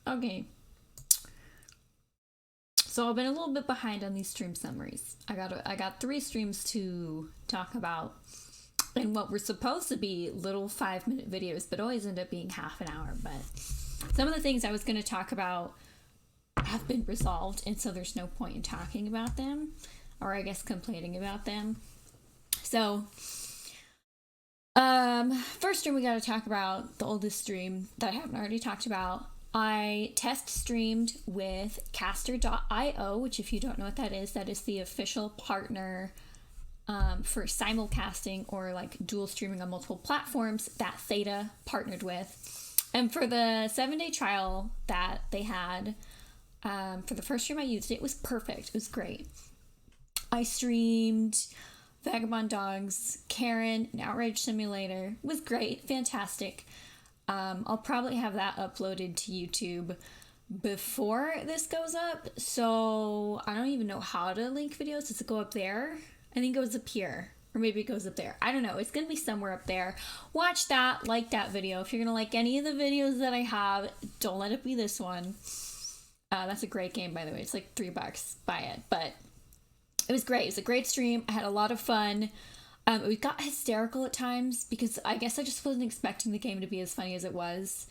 Okay. So I've been a little bit behind on these stream summaries. I got 3 streams to talk about, and what were supposed to be little 5-minute videos, but always end up being half an hour. But some of the things I was going to talk about have been resolved, and so there's no point in talking about them, or I guess complaining about them. So, first stream we got to talk about the oldest stream that I haven't already talked about. I test streamed with caster.io, which if you don't know what that is the official partner for simulcasting or like dual streaming on multiple platforms that Theta partnered with. And for the 7-day trial that they had, for the first stream I used it, was perfect. It was great. I streamed Vagabond Dogs, Karen, and Outrage Simulator. It was great, fantastic. I'll probably have that uploaded to YouTube before this goes up, so I don't even know how to link videos. Does it go up there? I think it goes up here, or maybe it goes up there. I don't know. It's gonna be somewhere up there. Watch that, like that video. If you're gonna like any of the videos that I have, don't let it be this one. That's a great game, by the way. It's like $3. Buy it. But it was great. It was a great stream. I had a lot of fun. We got hysterical at times because I guess I just wasn't expecting the game to be as funny as it was.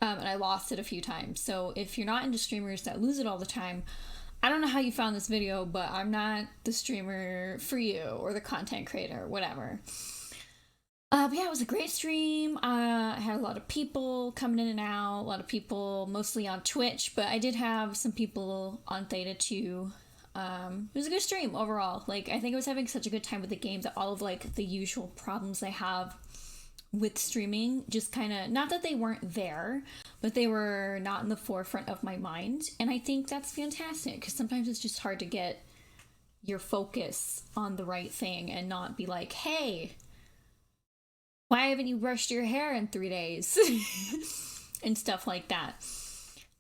And I lost it a few times. So if you're not into streamers that lose it all the time, I don't know how you found this video, but I'm not the streamer for you, or the content creator, whatever. But yeah, it was a great stream. I had a lot of people coming in and out, a lot of people mostly on Twitch, but I did have some people on Theta too. It was a good stream overall. Like, I think I was having such a good time with the game that all of like the usual problems I have with streaming just kind of, not that they weren't there, but they were not in the forefront of my mind. And I think that's fantastic because sometimes it's just hard to get your focus on the right thing and not be like, hey, why haven't you brushed your hair in 3 days? And stuff like that.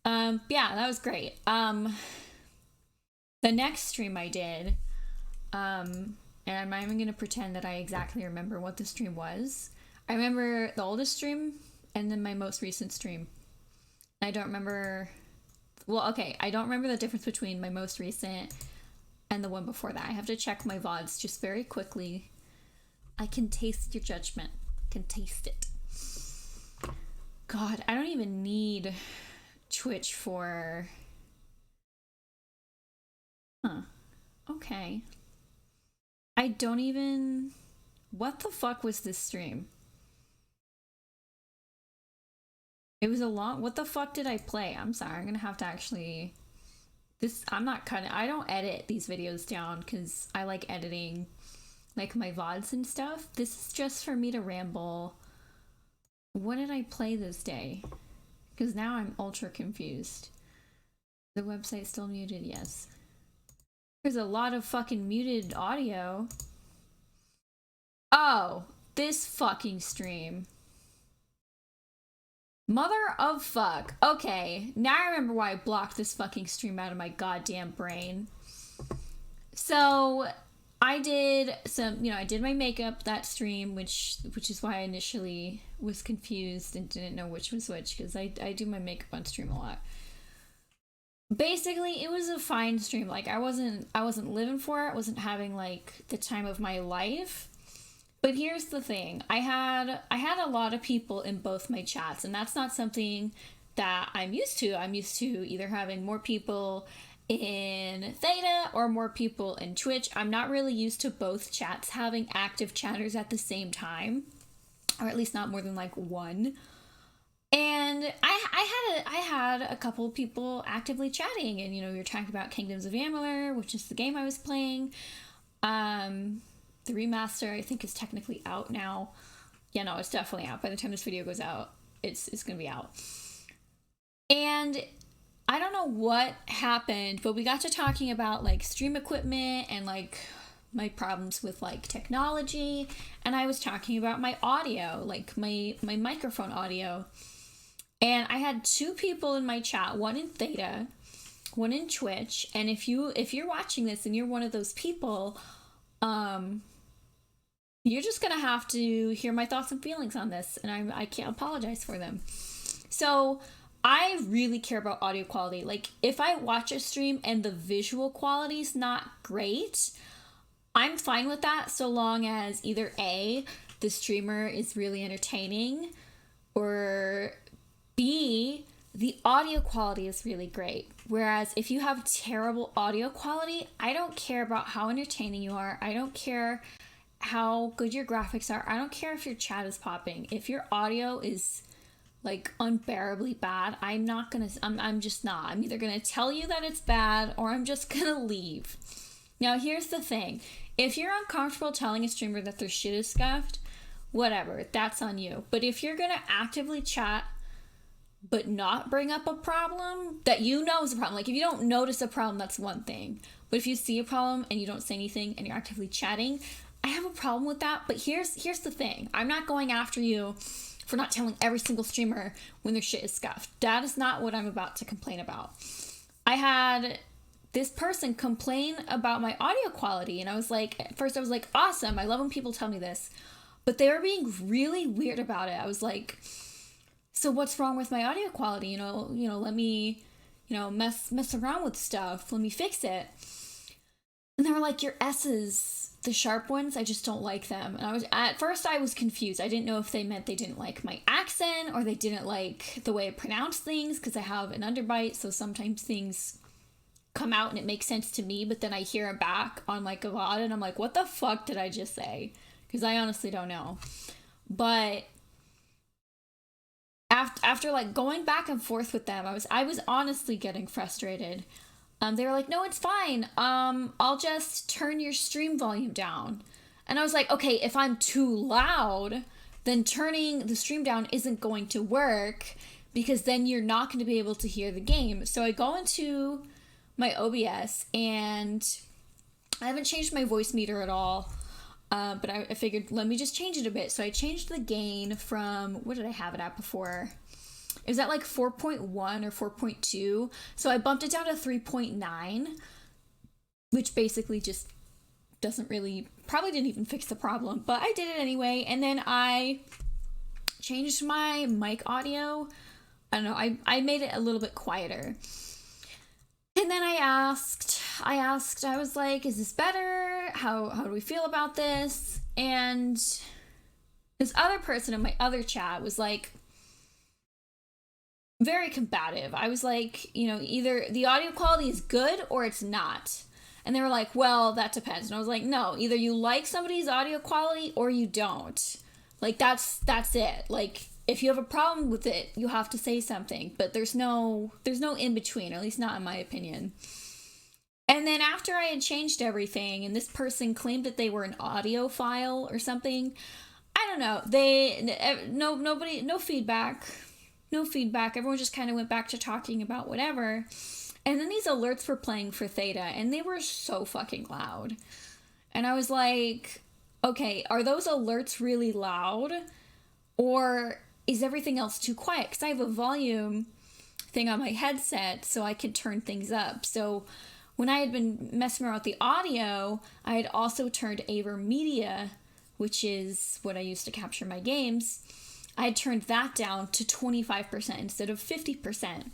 Yeah, that was great. The next stream I did, and I'm not even going to pretend that I exactly remember what the stream was. I remember the oldest stream and then my most recent stream. I don't remember, well, okay, I don't remember the difference between my most recent and the one before that. I have to check my VODs just very quickly. I can taste your judgment. I can taste it. God, I don't even need Twitch for... Huh. Okay. I don't even... What the fuck was this stream? It was a long... What the fuck did I play? I'm sorry, I'm gonna have to actually... I'm not cutting... I don't edit these videos down because I like editing like my VODs and stuff. This is just for me to ramble. What did I play this day? Because now I'm ultra confused. The website's still muted, yes. There's a lot of fucking muted audio. Oh, this fucking stream. Mother of fuck. Okay, now I remember why I blocked this fucking stream out of my goddamn brain. So, I did some, I did my makeup that stream, which is why I initially was confused and didn't know which was which, because I do my makeup on stream a lot. Basically, it was a fine stream. Like, I wasn't living for it. I wasn't having like the time of my life. But here's the thing. I had a lot of people in both my chats, and that's not something that I'm used to. I'm used to either having more people in Theta or more people in Twitch. I'm not really used to both chats having active chatters at the same time, or at least not more than like one. And I had a couple of people actively chatting, and we were talking about Kingdoms of Amalur, which is the game I was playing. The remaster I think is technically out now. Yeah, no, it's definitely out. By the time this video goes out, it's gonna be out. And I don't know what happened, but we got to talking about like stream equipment and like my problems with like technology, and I was talking about my audio, like my microphone audio. And I had 2 people in my chat, one in Theta, one in Twitch, and if you're watching this and you're one of those people, you're just gonna have to hear my thoughts and feelings on this, and I can't apologize for them. So I really care about audio quality. Like, if I watch a stream and the visual quality's not great, I'm fine with that so long as either A, the streamer is really entertaining, or B, the audio quality is really great. Whereas if you have terrible audio quality, I don't care about how entertaining you are. I don't care how good your graphics are. I don't care if your chat is popping. If your audio is like unbearably bad, I'm just not. I'm either gonna tell you that it's bad or I'm just gonna leave. Now, here's the thing. If you're uncomfortable telling a streamer that their shit is scuffed, whatever, that's on you. But if you're gonna actively chat but not bring up a problem that you know is a problem, like if you don't notice a problem, that's one thing. But if you see a problem and you don't say anything and you're actively chatting, I have a problem with that. But here's the thing. I'm not going after you for not telling every single streamer when their shit is scuffed. That is not what I'm about to complain about. I had this person complain about my audio quality, and I was like, at first I was like, awesome, I love when people tell me this. But they were being really weird about it. I was like, so what's wrong with my audio quality? You know, let me, mess around with stuff. Let me fix it. And they were like, your S's, the sharp ones, I just don't like them. And at first I was confused. I didn't know if they meant they didn't like my accent or they didn't like the way I pronounce things, because I have an underbite, so sometimes things come out and it makes sense to me, but then I hear it back on like a VOD and I'm like, what the fuck did I just say? Because I honestly don't know. But after like going back and forth with them, I was honestly getting frustrated. They were like, no, it's fine. I'll just turn your stream volume down. And I was like, okay, if I'm too loud, then turning the stream down isn't going to work, because then you're not going to be able to hear the game. So I go into my OBS and I haven't changed my voice meter at all. But I figured, let me just change it a bit. So I changed the gain from, what did I have it at before? It was at like 4.1 or 4.2. So I bumped it down to 3.9, which basically just probably didn't even fix the problem, but I did it anyway. And then I changed my mic audio. I don't know, I made it a little bit quieter. And then I was like, is this better? How do we feel about this? And this other person in my other chat was like very combative. I was like, either the audio quality is good or it's not. And they were like, well, that depends. And I was like, no, either you like somebody's audio quality or you don't. Like, that's it. Like, if you have a problem with it, you have to say something, but there's no in between, or at least not in my opinion. And then after I had changed everything, and this person claimed that they were an audio file or something, I don't know. No feedback. Everyone just kind of went back to talking about whatever. And then these alerts were playing for Theta, and they were so fucking loud. And I was like, okay, are those alerts really loud? Or is everything else too quiet? Because I have a volume thing on my headset so I could turn things up. So when I had been messing around with the audio, I had also turned AverMedia, which is what I use to capture my games. I had turned that down to 25% instead of 50%.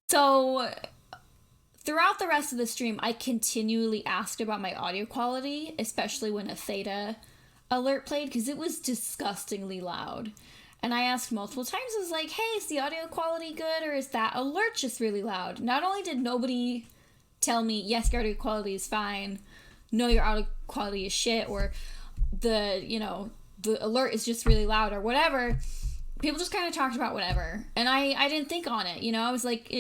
So throughout the rest of the stream, I continually asked about my audio quality, especially when a Theta alert played, because it was disgustingly loud. And I asked multiple times, I was like, hey, is the audio quality good, or is that alert just really loud? Not only did nobody tell me, yes, your audio quality is fine, no, your audio quality is shit, or the alert is just really loud, or whatever. People just kind of talked about whatever. And I didn't think on it, I was like,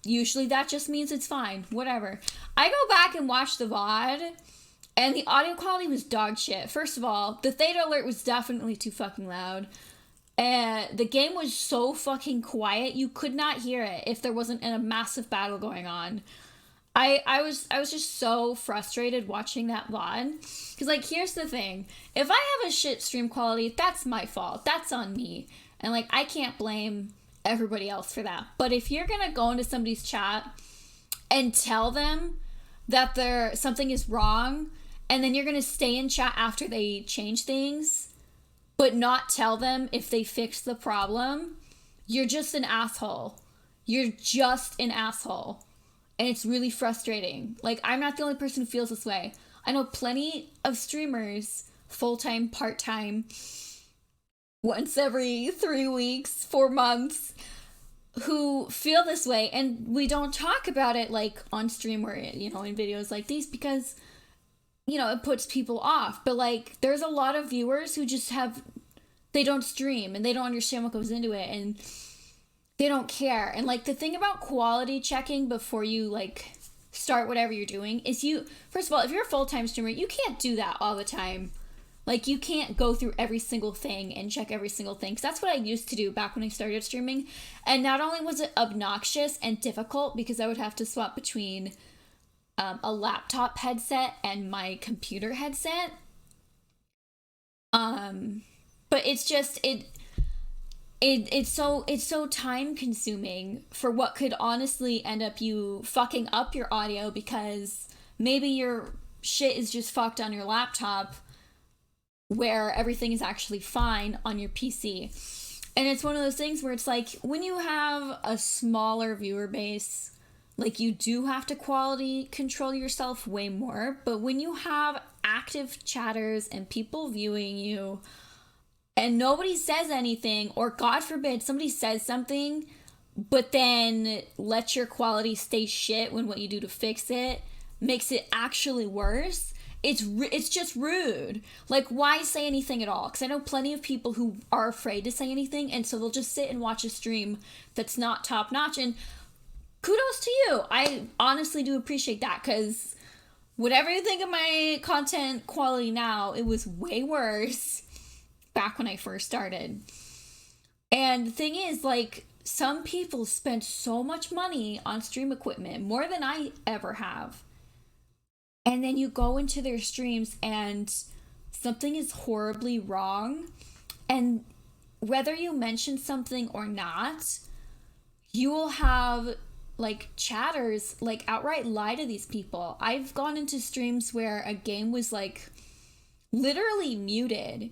usually that just means it's fine, whatever. I go back and watch the VOD, and the audio quality was dog shit. First of all, the Theta alert was definitely too fucking loud. The game was so fucking quiet, you could not hear it if there wasn't a massive battle going on. I was just so frustrated watching that VOD. Because, like, here's the thing. If I have a shit stream quality, that's my fault. That's on me. And, like, I can't blame everybody else for that. But if you're gonna go into somebody's chat and tell them that something is wrong, and then you're gonna stay in chat after they change things, but not tell them if they fixed the problem, you're just an asshole. You're just an asshole. And it's really frustrating. Like, I'm not the only person who feels this way. I know plenty of streamers, full-time, part-time, once every 3 weeks, 4 months, who feel this way. And we don't talk about it, like, on stream or, you know, in videos like these because, you know, it puts people off. But, like, there's a lot of viewers who just they don't stream and they don't understand what goes into it and they don't care. And, like, the thing about quality checking before you, like, start whatever you're doing is first of all, if you're a full-time streamer, you can't do that all the time. Like, you can't go through every single thing and check every single thing. Because that's what I used to do back when I started streaming. And not only was it obnoxious and difficult because I would have to swap between a laptop headset and my computer headset. But it's just, it's so time consuming for what could honestly end up you fucking up your audio because maybe your shit is just fucked on your laptop where everything is actually fine on your PC. And it's one of those things where it's like, when you have a smaller viewer base, like, you do have to quality control yourself way more. But when you have active chatters and people viewing you and nobody says anything, or God forbid somebody says something but then let your quality stay shit when what you do to fix it makes it actually worse, it's just rude. Like, why say anything at all? Because I know plenty of people who are afraid to say anything, and so they'll just sit and watch a stream that's not top notch. And kudos to you. I honestly do appreciate that, because whatever you think of my content quality now, it was way worse back when I first started. And the thing is, like, some people spend so much money on stream equipment, more than I ever have. And then you go into their streams and something is horribly wrong. And whether you mention something or not, you will have, like, chatters, like, outright lie to these people. I've gone into streams where a game was, like, literally muted.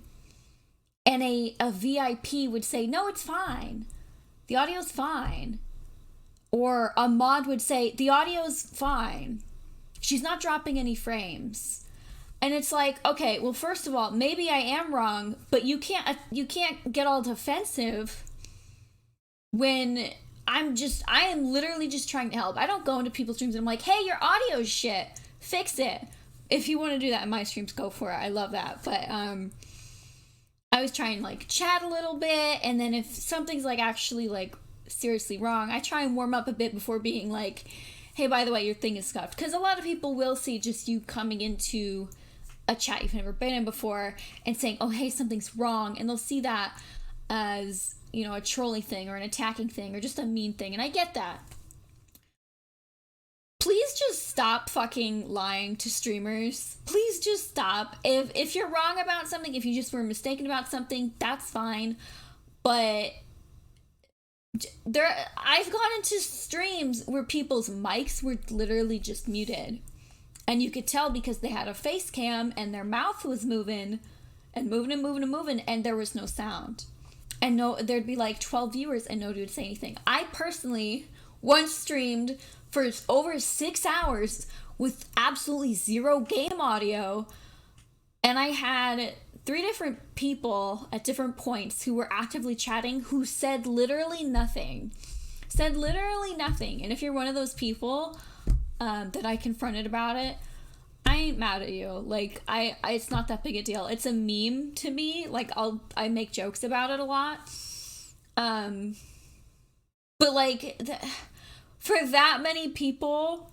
And a VIP would say, no, it's fine. The audio's fine. Or a mod would say, the audio's fine. She's not dropping any frames. And it's like, okay, well, first of all, maybe I am wrong, but you can't get all defensive when I am literally just trying to help. I don't go into people's streams and I'm like, hey, your audio's shit. Fix it. If you want to do that in my streams, go for it. I love that. But I was trying, like, chat a little bit, and then if something's, like, actually, like, seriously wrong, I try and warm up a bit before being like, hey, by the way, your thing is scuffed. Because a lot of people will see just you coming into a chat you've never been in before and saying, oh, hey, something's wrong. And they'll see that as, you know, a trolling thing or an attacking thing or just a mean thing. And I get that. Please just stop fucking lying to streamers. Please just stop. If you're wrong about something, if you just were mistaken about something, that's fine. But I've gone into streams where people's mics were literally just muted. And you could tell because they had a face cam and their mouth was moving and moving and moving and moving, and there was no sound. And there'd be like 12 viewers and nobody would say anything. I personally once streamed for over 6 hours with absolutely zero game audio, and I had 3 different people at different points who were actively chatting who said literally nothing. And if you're one of those people that I confronted about it, I ain't mad at you. Like, it's not that big a deal. It's a meme to me. Like, I make jokes about it a lot. But like, for that many people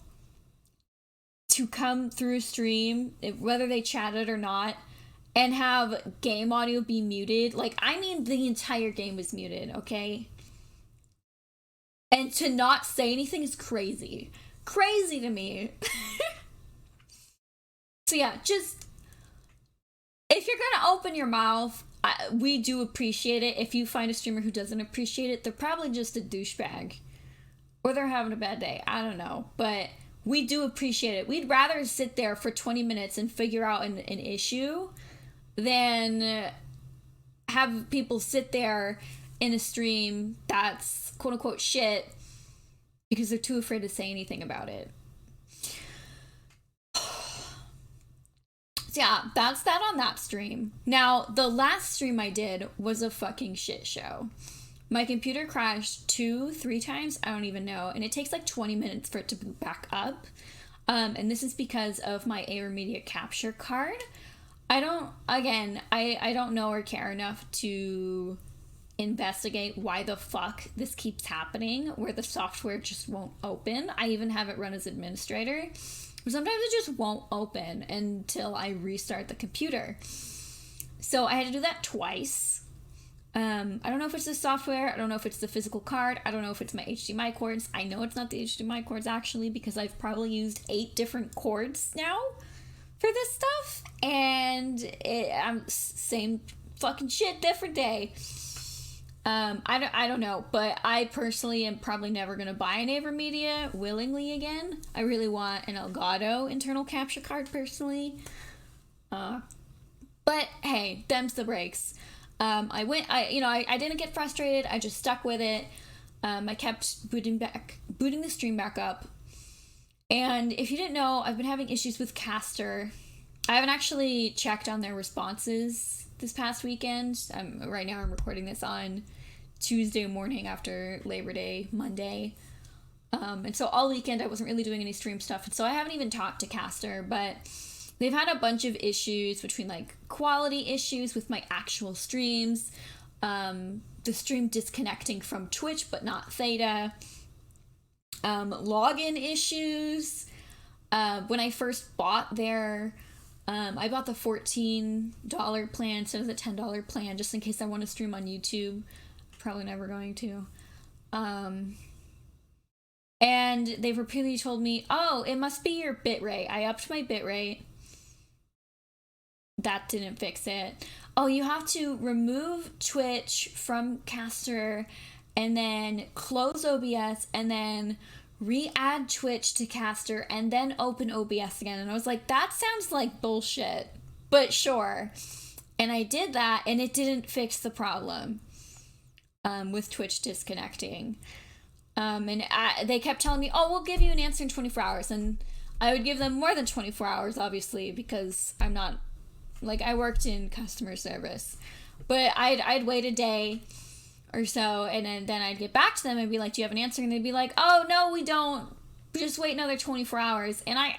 to come through stream, whether they chatted or not, and have game audio be muted, like, I mean, the entire game was muted, okay? And to not say anything is crazy. Crazy to me. So yeah, just, if you're gonna open your mouth, we do appreciate it. If you find a streamer who doesn't appreciate it, they're probably just a douchebag. Or they're having a bad day. I don't know. But we do appreciate it. We'd rather sit there for 20 minutes and figure out an issue than have people sit there in a stream that's quote unquote shit because they're too afraid to say anything about it. So yeah, that's that on that stream. Now, the last stream I did was a fucking shit show. My computer crashed 2-3 times, I don't even know, and it takes like 20 minutes for it to boot back up. And this is because of my AirMedia capture card. I don't know or care enough to investigate why the fuck this keeps happening, where the software just won't open. I even have it run as administrator. Sometimes it just won't open until I restart the computer. So I had to do that twice. I don't know if it's the software. I don't know if it's the physical card. I don't know if it's my HDMI cords. I know it's not the HDMI cords actually, because I've probably used 8 different cords now for this stuff. And I'm same fucking shit, different day. I don't know, but I personally am probably never going to buy an AverMedia willingly again. I really want an Elgato internal capture card personally. But hey, them's the breaks. I didn't get frustrated. I just stuck with it. I kept booting the stream back up. And if you didn't know, I've been having issues with Caster. I haven't actually checked on their responses this past weekend. Right now I'm recording this on Tuesday morning after Labor Day, Monday. And so all weekend I wasn't really doing any stream stuff. And so I haven't even talked to Caster, but they've had a bunch of issues between like quality issues with my actual streams, the stream disconnecting from Twitch but not Theta, login issues. When I first bought I bought the $14 plan instead of the $10 plan just in case I want to stream on YouTube. Probably never going to. And they've repeatedly told me, oh, it must be your bitrate. I upped my bitrate. That didn't fix it. Oh, you have to remove Twitch from Caster and then close OBS and then re-add Twitch to Caster and then open OBS again. And I was like, that sounds like bullshit, but sure. And I did that and it didn't fix the problem with Twitch disconnecting. They kept telling me, oh, we'll give you an answer in 24 hours. And I would give them more than 24 hours, obviously, because I'm not, like, I worked in customer service. But I'd wait a day or so, and then I'd get back to them and be like, do you have an answer? And they'd be like, oh, no, we don't. Just wait another 24 hours. And I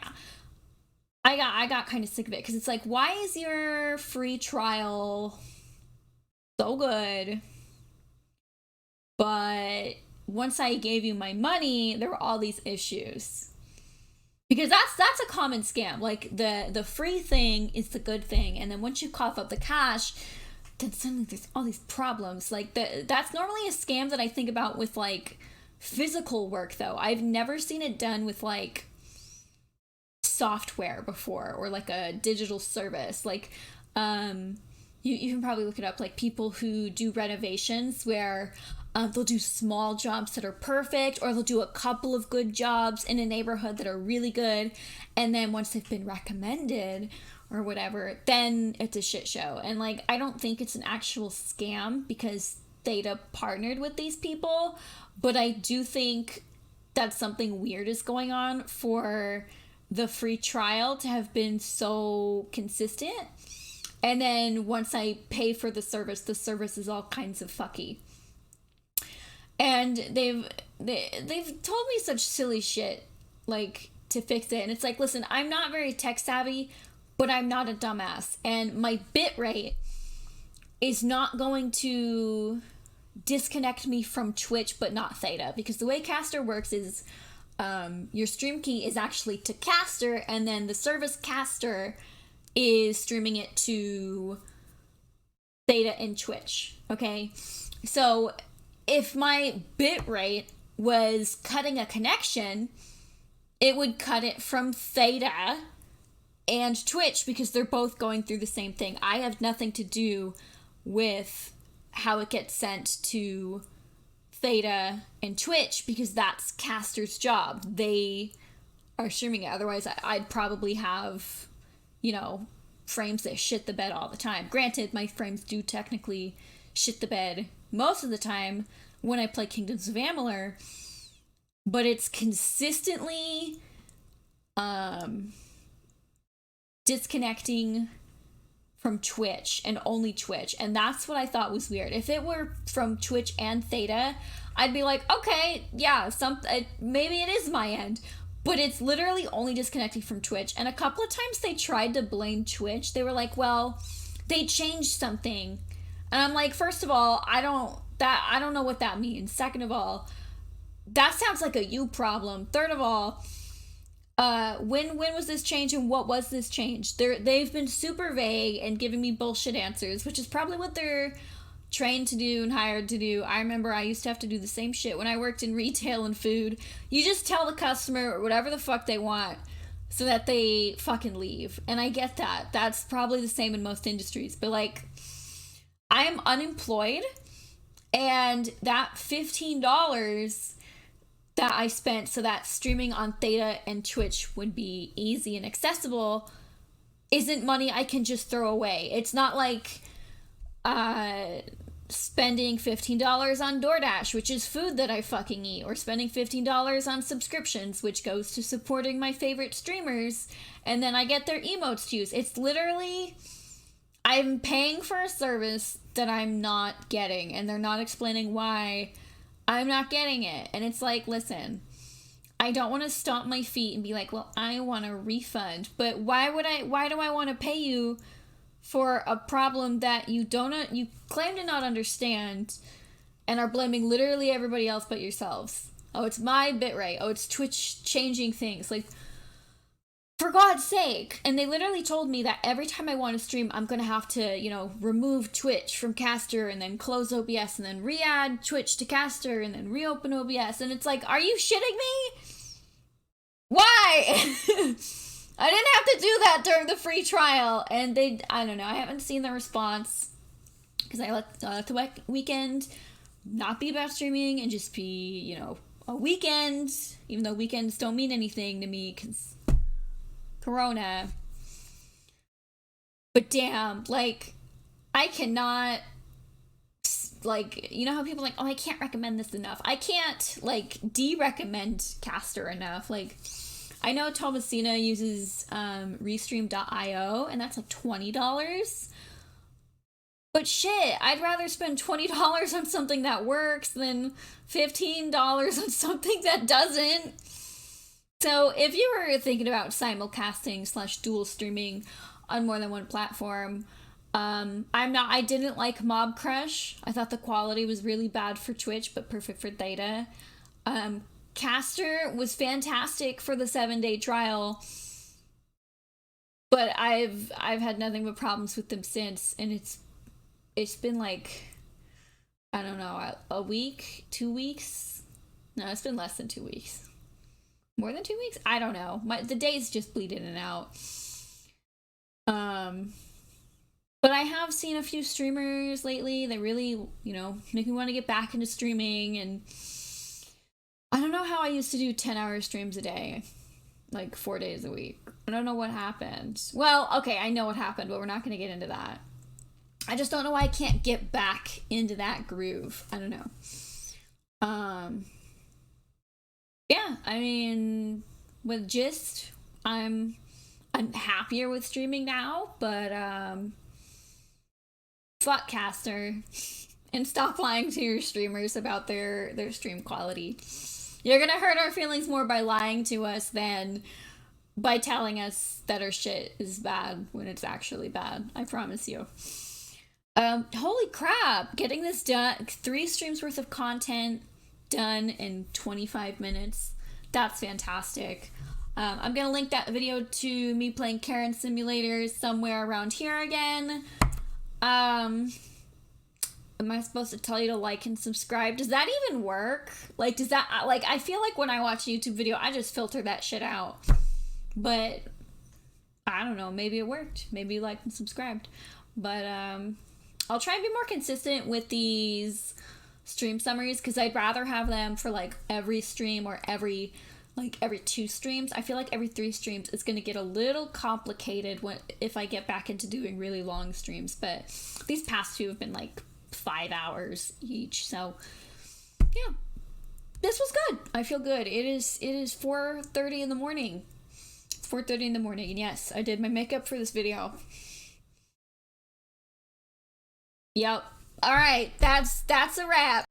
got kind of sick of it, because it's like, why is your free trial so good? But once I gave you my money, there were all these issues. Because that's a common scam. Like, the free thing is the good thing, and then once you cough up the cash, then suddenly there's all these problems. Like, that's normally a scam that I think about with, like, physical work, though. I've never seen it done with, like, software before, or, like, a digital service. Like, you can probably look it up, like, people who do renovations where they'll do small jobs that are perfect, or they'll do a couple of good jobs in a neighborhood that are really good, and then once they've been recommended or whatever, then it's a shit show. And, like, I don't think it's an actual scam because Theta partnered with these people, but I do think that something weird is going on for the free trial to have been so consistent, and then once I pay for the service is all kinds of fucky. And they've told me such silly shit, like, to fix it. And it's like, listen, I'm not very tech savvy, but I'm not a dumbass. And my bitrate is not going to disconnect me from Twitch, but not Theta. Because the way Caster works is your stream key is actually to Caster, and then the service Caster is streaming it to Theta and Twitch. Okay? So if my bitrate was cutting a connection, it would cut it from Theta and Twitch because they're both going through the same thing. I have nothing to do with how it gets sent to Theta and Twitch because that's Caster's job. They are streaming it. Otherwise, I'd probably have, frames that shit the bed all the time. Granted, my frames do technically shit the bed most of the time when I play Kingdoms of Amalur, but it's consistently disconnecting from Twitch and only Twitch, and that's what I thought was weird. If it were from Twitch and Theta, I'd be like, okay, yeah, maybe it is my end. But it's literally only disconnecting from Twitch. And a couple of times they tried to blame Twitch. They were like, well, they changed something. And I'm like, first of all, I don't know what that means. Second of all, that sounds like a you problem. Third of all, when was this change and what was this change? They've been super vague and giving me bullshit answers, which is probably what they're trained to do and hired to do. I remember I used to have to do the same shit when I worked in retail and food. You just tell the customer whatever the fuck they want so that they fucking leave. And I get that. That's probably the same in most industries. But like, I am unemployed, and that $15 that I spent so that streaming on Theta and Twitch would be easy and accessible isn't money I can just throw away. It's not like spending $15 on DoorDash, which is food that I fucking eat, or spending $15 on subscriptions, which goes to supporting my favorite streamers, and then I get their emotes to use. It's literally, I'm paying for a service that I'm not getting, and they're not explaining why I'm not getting it. And it's like, listen, I don't want to stomp my feet and be like, well, I want a refund, but why do I want to pay you for a problem that you claim to not understand and are blaming literally everybody else but yourselves? Oh, it's my bitrate. Oh, it's Twitch changing things. Like, for God's sake. And they literally told me that every time I want to stream, I'm going to have to, remove Twitch from Caster and then close OBS and then re-add Twitch to Caster and then reopen OBS. And it's like, are you shitting me? Why? I didn't have to do that during the free trial. And I don't know, I haven't seen the response because I let the weekend not be about streaming and just be, a weekend, even though weekends don't mean anything to me because Corona. But damn, like, I cannot, like, you know how people are like, oh, I can't recommend this enough. I can't, like, de-recommend Caster enough. Like, I know Thomasina uses Restream.io, and that's like $20. But shit, I'd rather spend $20 on something that works than $15 on something that doesn't. So if you were thinking about simulcasting / dual streaming on more than one platform, I didn't like Mob Crush. I thought the quality was really bad for Twitch, but perfect for Theta. Caster was fantastic for the 7-day trial, but I've had nothing but problems with them since, and it's been like, I don't know, a week, 2 weeks? No, it's been less than 2 weeks. More than 2 weeks? I don't know. The days just bleed in and out. But I have seen a few streamers lately that really, make me want to get back into streaming, and I don't know how I used to do 10-hour streams a day, like 4 days a week. I don't know what happened. Well, okay, I know what happened, but we're not going to get into that. I just don't know why I can't get back into that groove. I don't know. Yeah, I mean, with Gist, I'm happier with streaming now, but fuck Caster, and stop lying to your streamers about their stream quality. You're gonna hurt our feelings more by lying to us than by telling us that our shit is bad when it's actually bad. I promise you. Holy crap, getting this done, 3 streams worth of content done in 25 minutes. That's fantastic. I'm gonna link that video to me playing Karen Simulator somewhere around here again. Am I supposed to tell you to like and subscribe? Does that even work? Like, I feel like when I watch a YouTube video, I just filter that shit out. But I don't know, maybe it worked. Maybe you liked and subscribed. But I'll try and be more consistent with these stream summaries, because I'd rather have them for like every stream or every 2 streams. I feel like every 3 streams it's going to get a little complicated if I get back into doing really long streams, but these past 2 have been like 5 hours each. So yeah, this was good. I feel good. It is 4:30 in the morning. It's 4:30 in the morning, and yes, I did my makeup for this video. Yep. All right, that's a wrap.